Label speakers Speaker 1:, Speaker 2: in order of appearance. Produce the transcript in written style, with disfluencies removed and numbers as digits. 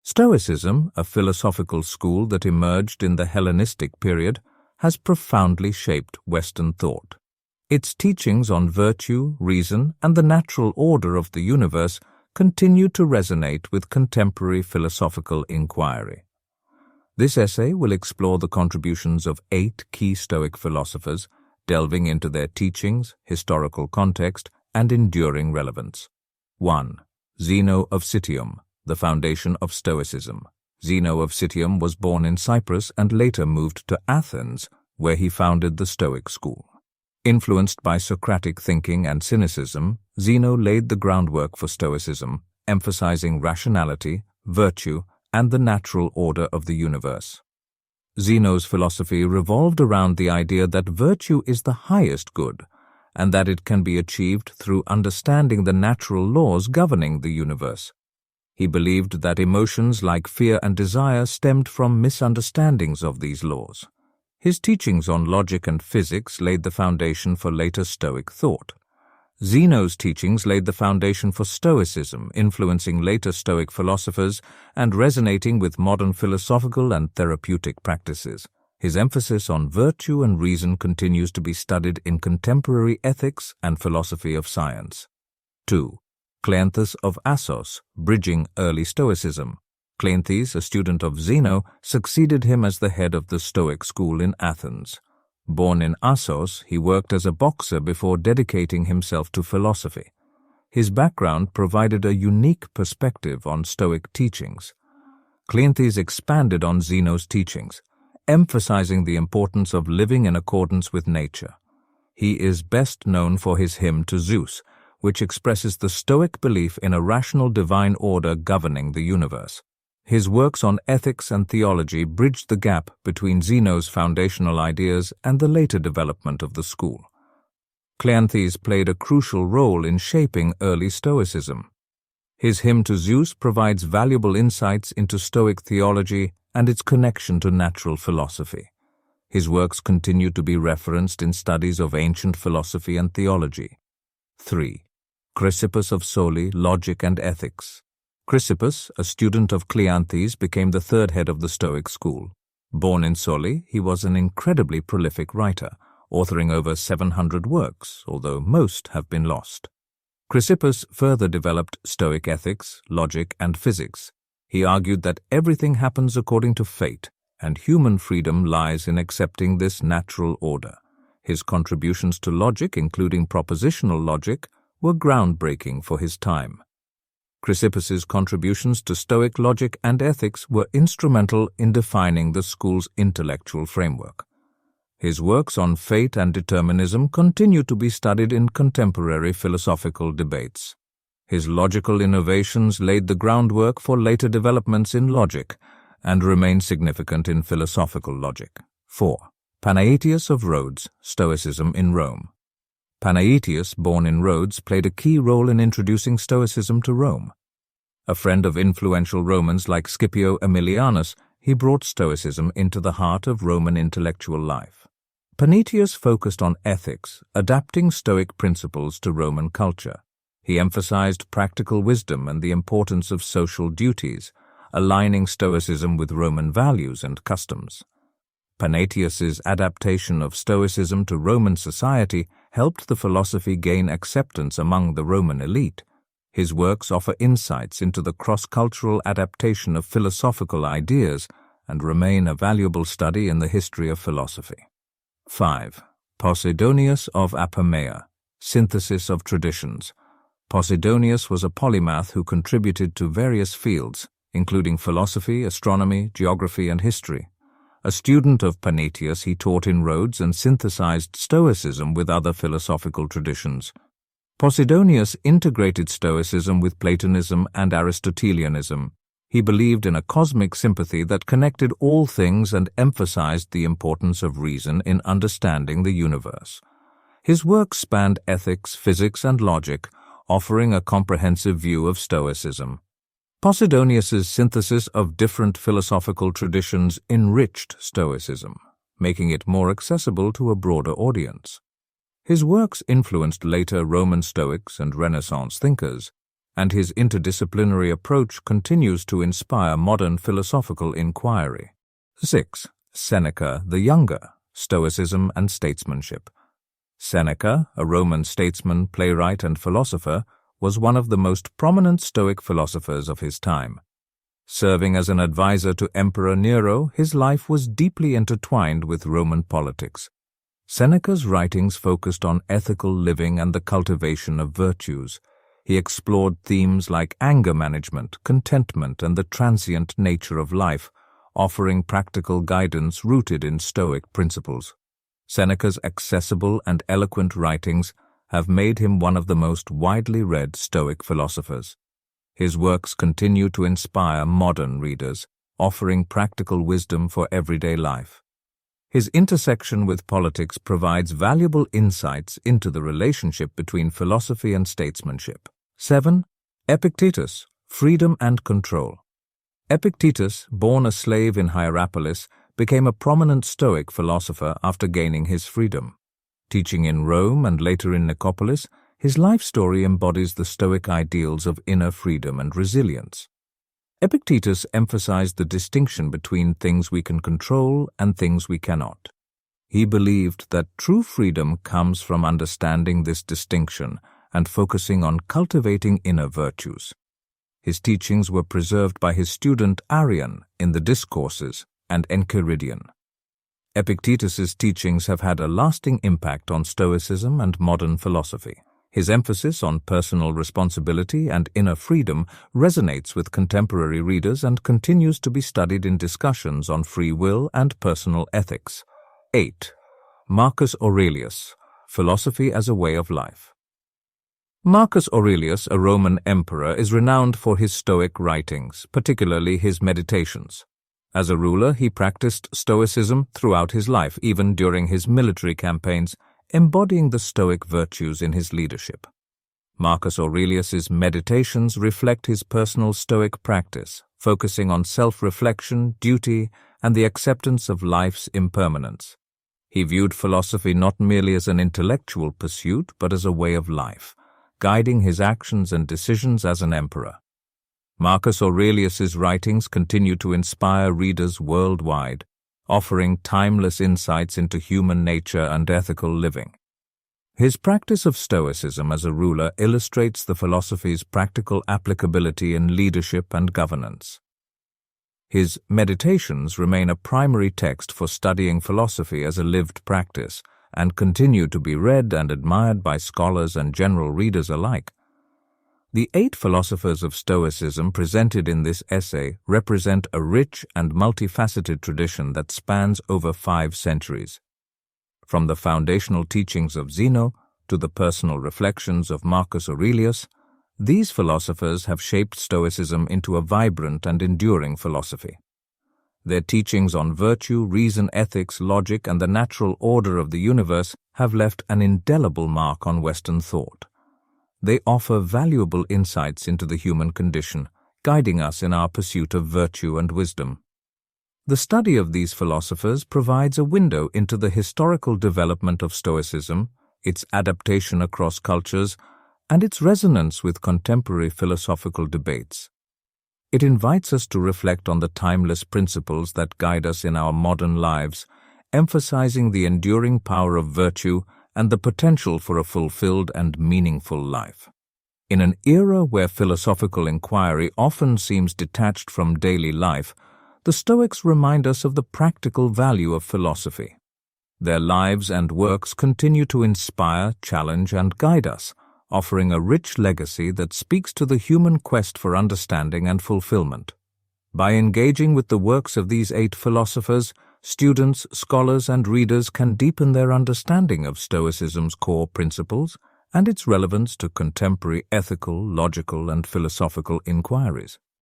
Speaker 1: Stoicism, a philosophical school that emerged in the Hellenistic period, has profoundly shaped Western thought. Its teachings on virtue, reason, and the natural order of the universe continue to resonate with contemporary philosophical inquiry. This essay will explore the contributions of 8 key Stoic philosophers, delving into their teachings, historical context, and enduring relevance. 1. Zeno of Citium, the foundation of Stoicism. Zeno of Citium was born in Cyprus and later moved to Athens, where he founded the Stoic school. Influenced by Socratic thinking and cynicism, Zeno laid the groundwork for Stoicism, emphasizing rationality, virtue, and the natural order of the universe. Zeno's philosophy revolved around the idea that virtue is the highest good, and that it can be achieved through understanding the natural laws governing the universe. He believed that emotions like fear and desire stemmed from misunderstandings of these laws. His teachings on logic and physics laid the foundation for later Stoic thought. Zeno's teachings laid the foundation for Stoicism, influencing later Stoic philosophers and resonating with modern philosophical and therapeutic practices. His emphasis on virtue and reason continues to be studied in contemporary ethics and philosophy of science. 2. Cleanthes of Assos, bridging early Stoicism. Cleanthes, a student of Zeno, succeeded him as the head of the Stoic school in Athens. Born in Assos, he worked as a boxer before dedicating himself to philosophy. His background provided a unique perspective on Stoic teachings. Cleanthes expanded on Zeno's teachings, emphasizing the importance of living in accordance with nature. He is best known for his hymn to Zeus, which expresses the Stoic belief in a rational divine order governing the universe. His works on ethics and theology bridged the gap between Zeno's foundational ideas and the later development of the school. Cleanthes played a crucial role in shaping early Stoicism. His hymn to Zeus provides valuable insights into Stoic theology and its connection to natural philosophy. His works continue to be referenced in studies of ancient philosophy and theology. 3. Chrysippus of Soli, Logic and Ethics. Chrysippus, a student of Cleanthes, became the third head of the Stoic school. Born in Soli, he was an incredibly prolific writer, authoring over 700 works, although most have been lost. Chrysippus further developed Stoic ethics, logic, and physics. He argued that everything happens according to fate, and human freedom lies in accepting this natural order. His contributions to logic, including propositional logic, were groundbreaking for his time. Chrysippus's contributions to Stoic logic and ethics were instrumental in defining the school's intellectual framework. His works on fate and determinism continue to be studied in contemporary philosophical debates. His logical innovations laid the groundwork for later developments in logic and remain significant in philosophical logic. 4. Panaetius of Rhodes, Stoicism in Rome. Panaetius, born in Rhodes, played a key role in introducing Stoicism to Rome. A friend of influential Romans like Scipio Aemilianus, he brought Stoicism into the heart of Roman intellectual life. Panaetius focused on ethics, adapting Stoic principles to Roman culture. He emphasized practical wisdom and the importance of social duties, aligning Stoicism with Roman values and customs. Panaetius's adaptation of Stoicism to Roman society helped the philosophy gain acceptance among the Roman elite. His works offer insights into the cross-cultural adaptation of philosophical ideas and remain a valuable study in the history of philosophy. 5. Posidonius of Apamea, Synthesis of Traditions. Posidonius was a polymath who contributed to various fields, including philosophy, astronomy, geography, and history. A student of Panaetius, he taught in Rhodes and synthesized Stoicism with other philosophical traditions. Posidonius integrated Stoicism with Platonism and Aristotelianism. He believed in a cosmic sympathy that connected all things and emphasized the importance of reason in understanding the universe. His work spanned ethics, physics, and logic, offering a comprehensive view of Stoicism. Posidonius's synthesis of different philosophical traditions enriched Stoicism, making it more accessible to a broader audience. His works influenced later Roman Stoics and Renaissance thinkers. and his interdisciplinary approach continues to inspire modern philosophical inquiry. 6. Seneca the Younger, Stoicism and Statesmanship. Seneca, a Roman statesman, playwright, and philosopher, was one of the most prominent Stoic philosophers of his time. Serving as an advisor to Emperor Nero, his life was deeply intertwined with Roman politics. Seneca's writings focused on ethical living and the cultivation of virtues. He explored themes like anger management, contentment, and the transient nature of life, offering practical guidance rooted in Stoic principles. Seneca's accessible and eloquent writings have made him one of the most widely read Stoic philosophers. His works continue to inspire modern readers, offering practical wisdom for everyday life. His intersection with politics provides valuable insights into the relationship between philosophy and statesmanship. 7. Epictetus, Freedom and Control. Epictetus, born a slave in Hierapolis, became a prominent Stoic philosopher after gaining his freedom. Teaching in Rome and later in Nicopolis, his life story embodies the Stoic ideals of inner freedom and resilience. Epictetus emphasized the distinction between things we can control and things we cannot. He believed that true freedom comes from understanding this distinction and focusing on cultivating inner virtues. His teachings were preserved by his student Arrian in the Discourses and Enchiridion. Epictetus's teachings have had a lasting impact on Stoicism and modern philosophy. His emphasis on personal responsibility and inner freedom resonates with contemporary readers and continues to be studied in discussions on free will and personal ethics. 8. Marcus Aurelius, Philosophy as a Way of Life. Marcus Aurelius, a Roman emperor, is renowned for his Stoic writings, particularly his Meditations. As a ruler, he practiced Stoicism throughout his life, even during his military campaigns, embodying the Stoic virtues in his leadership. Marcus Aurelius's Meditations reflect his personal Stoic practice, focusing on self-reflection, duty, and the acceptance of life's impermanence. He viewed philosophy not merely as an intellectual pursuit, but as a way of life, guiding his actions and decisions as an emperor. Marcus Aurelius's writings continue to inspire readers worldwide, offering timeless insights into human nature and ethical living. His practice of Stoicism as a ruler illustrates the philosophy's practical applicability in leadership and governance. His Meditations remain a primary text for studying philosophy as a lived practice and continue to be read and admired by scholars and general readers alike. The 8 philosophers of Stoicism presented in this essay represent a rich and multifaceted tradition that spans over 5 centuries. From the foundational teachings of Zeno to the personal reflections of Marcus Aurelius, these philosophers have shaped Stoicism into a vibrant and enduring philosophy. Their teachings on virtue, reason, ethics, logic, and the natural order of the universe have left an indelible mark on Western thought. They offer valuable insights into the human condition, guiding us in our pursuit of virtue and wisdom. The study of these philosophers provides a window into the historical development of Stoicism, its adaptation across cultures, and its resonance with contemporary philosophical debates. It invites us to reflect on the timeless principles that guide us in our modern lives, emphasizing the enduring power of virtue and the potential for a fulfilled and meaningful life. In an era where philosophical inquiry often seems detached from daily life, the Stoics remind us of the practical value of philosophy. Their lives and works continue to inspire, challenge, and guide us, offering a rich legacy that speaks to the human quest for understanding and fulfillment. By engaging with the works of these 8 philosophers, students, scholars, and readers can deepen their understanding of Stoicism's core principles and its relevance to contemporary ethical, logical, and philosophical inquiries.